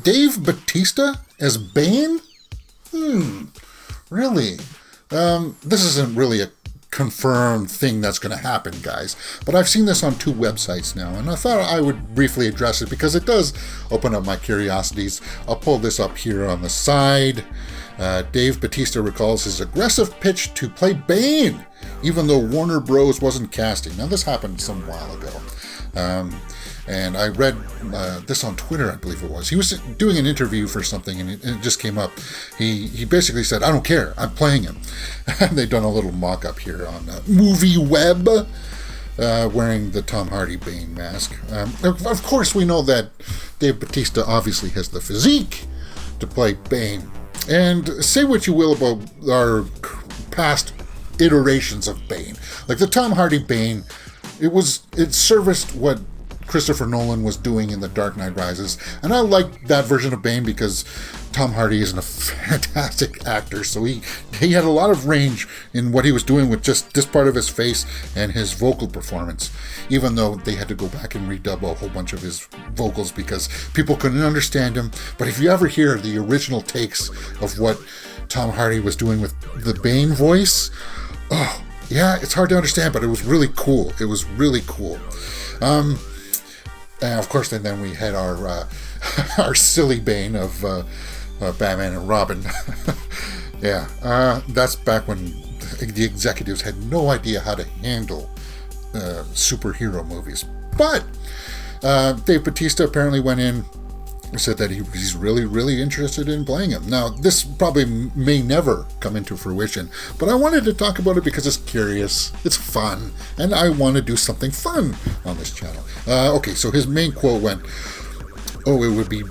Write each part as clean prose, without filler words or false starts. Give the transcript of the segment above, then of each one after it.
Dave Bautista as Bane? Really? This isn't really a confirmed thing that's going to happen, guys. But I've seen this on 2 websites now, and I thought I would briefly address it because it does open up my curiosities. I'll pull this up here on the side. Dave Bautista recalls his aggressive pitch to play Bane, even though Warner Bros. Wasn't casting. Now, this happened some while ago. And I read this on Twitter, I believe it was. He was doing an interview for something, and it just came up. He basically said, I don't care, I'm playing him. And they've done a little mock-up here on Movie Web, wearing the Tom Hardy Bane mask. Of course, we know that Dave Bautista obviously has the physique to play Bane. And say what you will about our past iterations of Bane. Like the Tom Hardy Bane, it serviced what Christopher Nolan was doing in The Dark Knight Rises, and I like that version of Bane because Tom Hardy isn't a fantastic actor, so he had a lot of range in what he was doing with just this part of his face and his vocal performance, even though they had to go back and redub a whole bunch of his vocals because people couldn't understand him. But if you ever hear the original takes of what Tom Hardy was doing with the Bane voice, oh, yeah, it's hard to understand, but it was really cool. It was really cool. And of course, then we had our our silly Bane of Batman and Robin. Yeah, that's back when the executives had no idea how to handle superhero movies. But Dave Bautista apparently went in and said that he's really, really interested in playing him. Now, this probably may never come into fruition, but I wanted to talk about it because it's curious, it's fun, and I want to do something fun on this channel. Okay, so his main quote went, oh, it would be,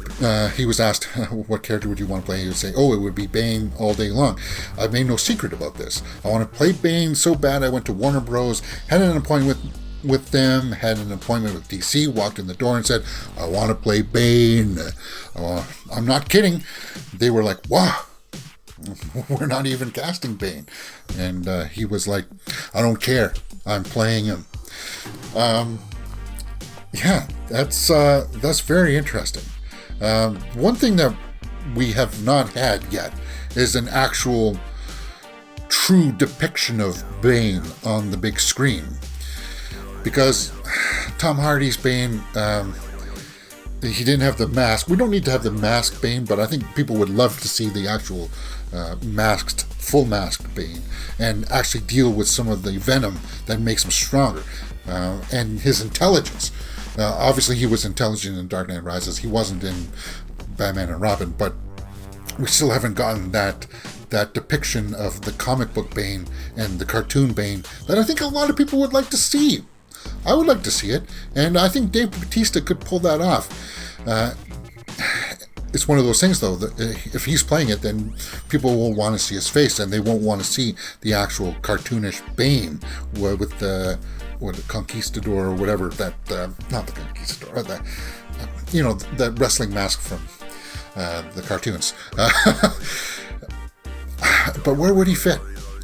he was asked, what character would you want to play? He would say, oh, it would be Bane all day long. I've made no secret about this. I want to play Bane so bad I went to Warner Bros., had an appointment with them, had an appointment with DC, walked in the door and said, I want to play Bane. I'm not kidding. They were like, wow, we're not even casting Bane. And he was like, I don't care. I'm playing him. Yeah, that's very interesting. One thing that we have not had yet is an actual true depiction of Bane on the big screen. Because Tom Hardy's Bane, he didn't have the mask. We don't need to have the masked Bane, but I think people would love to see the actual full masked Bane and actually deal with some of the venom that makes him stronger and his intelligence. Obviously, he was intelligent in Dark Knight Rises. He wasn't in Batman and Robin, but we still haven't gotten that depiction of the comic book Bane and the cartoon Bane that I think a lot of people would like to see. I would like to see it, and I think Dave Bautista could pull that off. It's one of those things, though, that if he's playing it, then people will want to see his face, and they won't want to see the actual cartoonish Bane with the Conquistador or whatever, not the Conquistador, that wrestling mask from the cartoons. But where would he fit?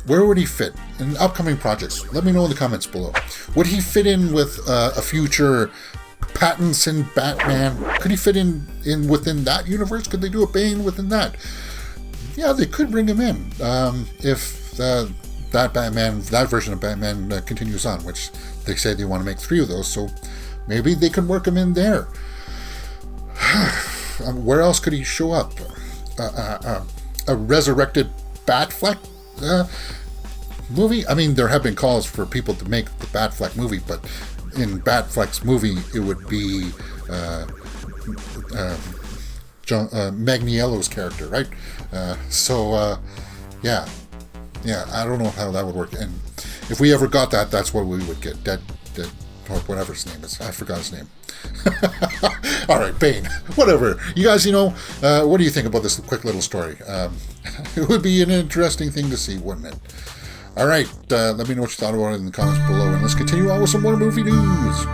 Where would he fit in upcoming projects? Let me know in the comments below. Would he fit in with a future Pattinson Batman? Could he fit in within that universe? Could they do a Bane within that? Yeah, they could bring him in if that version of Batman continues on, which they say they want to make 3 of those, so maybe they can work him in there. Where else could he show up? A resurrected Batfleck movie? I mean, there have been calls for people to make the Batfleck movie, but in Batfleck's movie, it would be Magniello's character, right? Yeah, I don't know how that would work. And if we ever got that, that's what we would get. Dead, or whatever his name is. I forgot his name. All right, Bane. Whatever. You guys, what do you think about this quick little story? It would be an interesting thing to see, wouldn't it? All right, let me know what you thought about it in the comments below, and let's continue on with some more movie news.